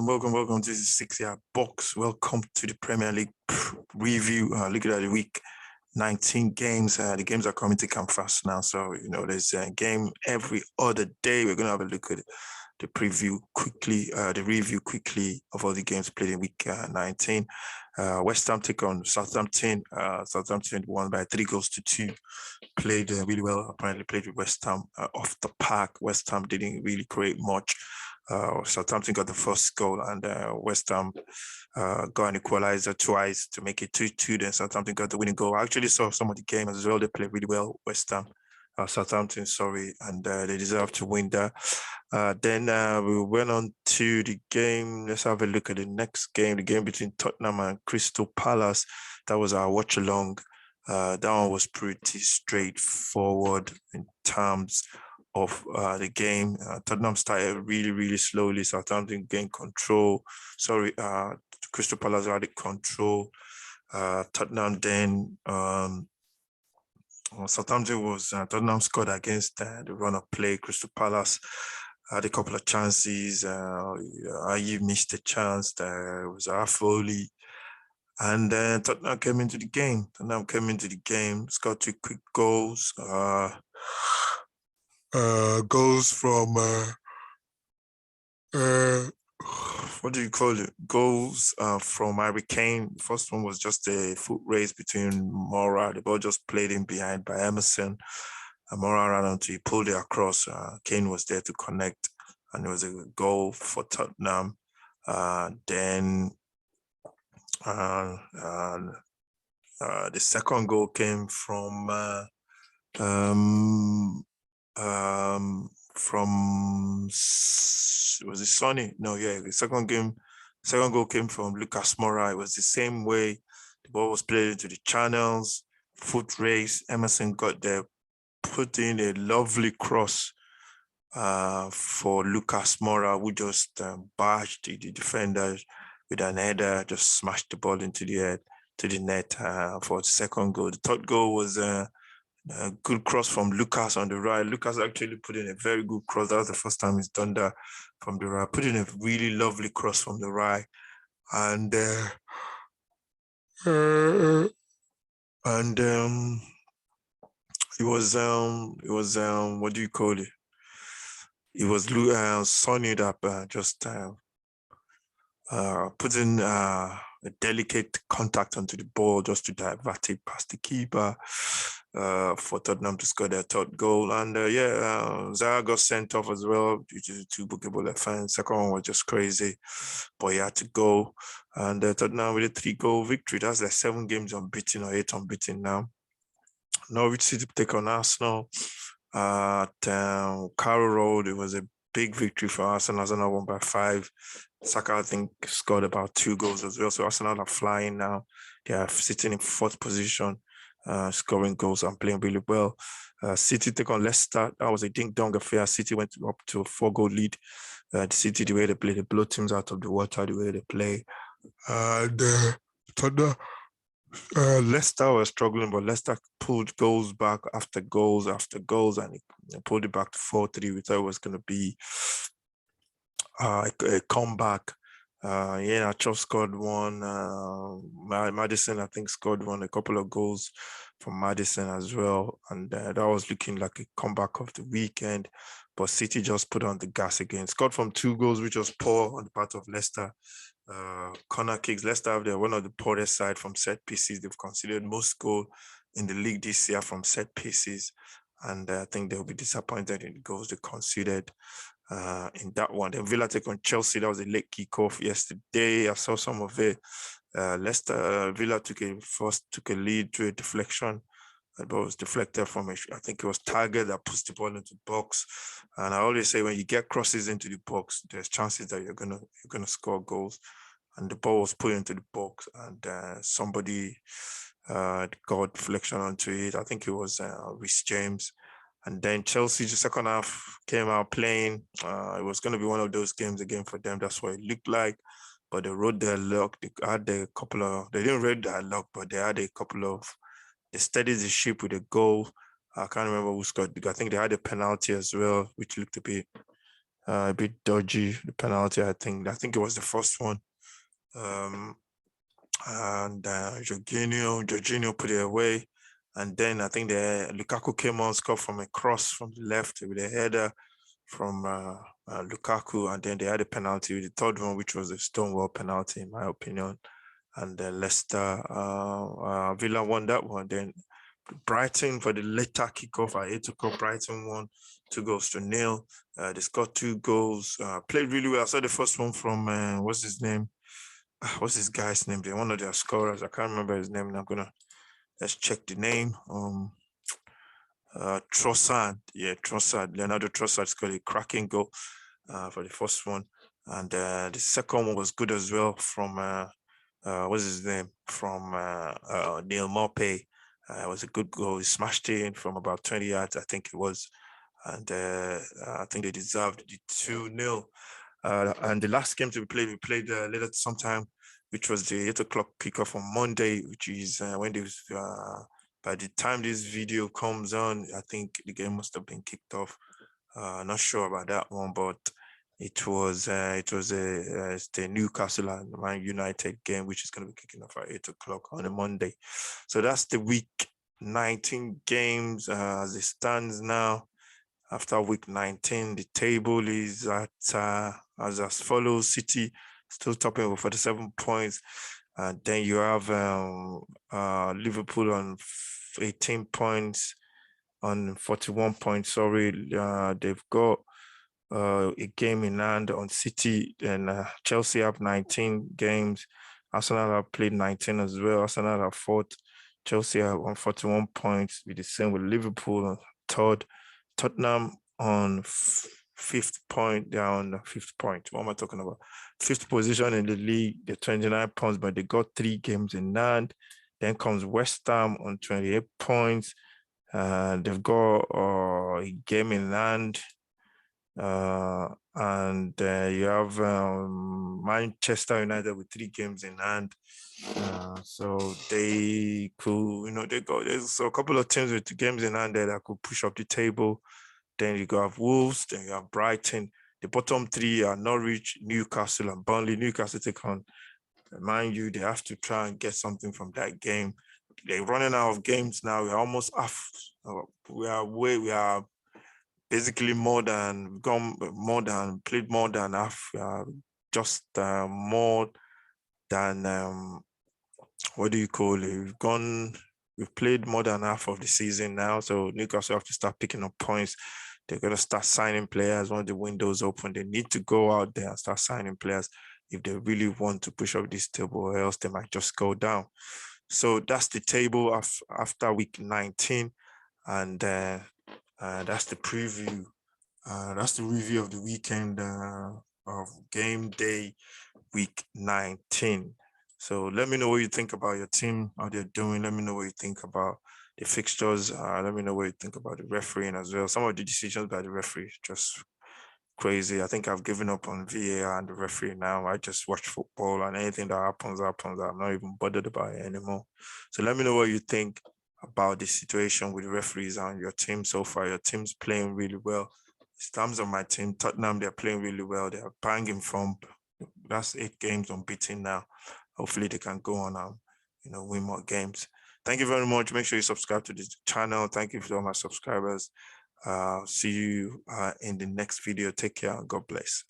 welcome. This is 6 Yard Box. Welcome to the Premier League review. Look at the week 19 games. The games are coming to come fast now. So, there's a game every other day. We're going to have a look at the preview quickly, the review quickly of all the games played in week 19. West Ham take on Southampton. Southampton won by 3-2. Played really well. Apparently played with West Ham off the park. West Ham didn't really create much. Southampton got the first goal, and West Ham got an equalizer twice to make it 2-2. Then Southampton got the winning goal. I actually saw some of the game as well. They played really well, West Ham. Southampton, and they deserve to win that. Then we went on to the game. Let's have a look at the next game, the game between Tottenham and Crystal Palace. That was our watch along. That one was pretty straightforward in terms of the game. Tottenham started really, really slowly. Southampton gained control. Crystal Palace had control. Tottenham then... Tottenham scored against the run of play. Crystal Palace had a couple of chances. You missed a chance. There was Foley. And then Tottenham came into the game. Scored 2 quick goals. Goals from... what do you call it? Goals from Harry Kane. The first one was just a foot race between Mora. The ball just played in behind by Emerson. Mora ran onto, he pulled it across. Kane was there to connect, and it was a goal for Tottenham. Then the second goal came from was it Sonny? No, yeah. The second goal came from Lucas Moura. It was the same way. The ball was played into the channels, foot race. Emerson got there, put in a lovely cross for Lucas Moura, who just bashed the defender with an header, just smashed the ball into the net for the second goal. The third goal was a good cross from Lucas on the right. Lucas actually put in a very good cross. That was the first time he's done that from the right. Put in a really lovely cross from the right. And it was what do you call it? It was Sonny that just put in a delicate contact onto the ball just to divert it past the keeper for Tottenham to score their third goal. And Zaha got sent off as well due to the 2 bookable offense. Second one was just crazy, but he had to go. And Tottenham with a 3-goal victory. That's like 7 games unbeaten or 8 unbeaten now. Norwich City take on Arsenal at Carrow Road. It was a big victory for Arsenal. Arsenal won by 5. Saka, I think, scored about 2 goals as well. So Arsenal are flying now. They are sitting in 4th position, scoring goals and playing really well. City take on Leicester. That was a ding-dong affair. City went up to a 4-goal lead. The City, the way they play, they blow teams out of the water, the way they play. Leicester was struggling, but Leicester pulled goals back after goals, and it pulled it back to 4-3. We thought it was going to be a comeback. Chelsea scored 1. Maddison, I think, scored 1. A couple of goals from Maddison as well, and that was looking like a comeback of the weekend. But City just put on the gas again. Scored from 2 goals, which was poor on the part of Leicester. Corner kicks. Leicester have one of the poorest side from set pieces. They've conceded most goal in the league this year from set pieces, and I think they'll be disappointed in the goals they conceded in that one. Then Villa take on Chelsea. That was a late kickoff yesterday. I saw some of it. Villa took a lead through a deflection. The ball was deflected from I think it was Target that puts the ball into the box. And I always say when you get crosses into the box, there's chances that you're gonna score goals. And the ball was put into the box, and somebody got deflection onto it. I think it was Reece James. And then Chelsea, the second half, came out playing. It was going to be one of those games again for them. That's what it looked like. But they rode their luck. They didn't ride their luck, but they had a couple of... They steadied the ship with a goal. I can't remember who scored. I think they had a penalty as well, which looked a bit a bit dodgy, the penalty. I think it was the first one. And Jorginho put it away. And then I think Lukaku came on, scored from a cross from the left with a header from Lukaku, and then they had a penalty, the third one, which was a Stonewall penalty, in my opinion. And Leicester, Villa won that one. Then Brighton for the later kickoff at 8 o'clock, Brighton won 2-0. They scored 2 goals, played really well. I saw the first one from, what's his name? What's this guy's name? They're one of their scorers. I can't remember his name. And let's check the name. Trossard. Yeah, Trossard. Leonardo Trossard scored a cracking goal for the first one. And the second one was good as well from, what's his name? From Neil Maupay. It was a good goal. He smashed it in from about 20 yards, I think it was. And I think they deserved the 2-0. And the last game we played later sometime, which was the 8 o'clock kickoff on Monday, which is when they was, by the time this video comes on, I think the game must have been kicked off. Not sure about that one, but it was the Newcastle and Man United game, which is going to be kicking off at 8 o'clock on a Monday. So that's the week 19 games as it stands now. After week 19, the table is at as follows: City still topping with 47 points. And then you have Liverpool on 18 points, on 41 points. Sorry, they've got a game in hand on City, and Chelsea have 19 games. Arsenal have played 19 as well. Arsenal have fourth. Chelsea are on 41 points, with the same with Liverpool on third. Tottenham on fifth point. They're on the fifth point. What am I talking about? Fifth position in the league. They're 29 points, but they got 3 games in hand. Then comes West Ham on 28 points. They've got a game in hand. And you have Manchester United with 3 games in hand. So they could, there's a couple of teams with 2 games in hand there that could push up the table. Then you have Wolves, then you have Brighton. The bottom 3 are Norwich, Newcastle, and Burnley. Newcastle take on Man U. They have to try and get something from that game. They're running out of games now. We're almost off. We are basically played more than half, just more than what do you call it? We've played more than half of the season now, so Newcastle have to start picking up points. They're gonna start signing players when the window's open. They need to go out there and start signing players if they really want to push up this table, or else they might just go down. So that's the table after week 19, and that's the preview. That's the review of the weekend of game day week 19. So let me know what you think about your team, how they're doing. Let me know what you think about the fixtures. Let me know what you think about the refereeing as well. Some of the decisions by the referee just crazy. I think I've given up on VAR and the referee now. I just watch football, and anything that happens. I'm not even bothered about it anymore. So let me know what you think about the situation with the referees and your team so far. Your team's playing really well. In terms of my team, Tottenham, they're playing really well. They're banging from, that's 8 games unbeaten now. Hopefully they can go on and win more games. Thank you very much. Make sure you subscribe to this channel. Thank you for all my subscribers. See you in the next video. Take care and God bless.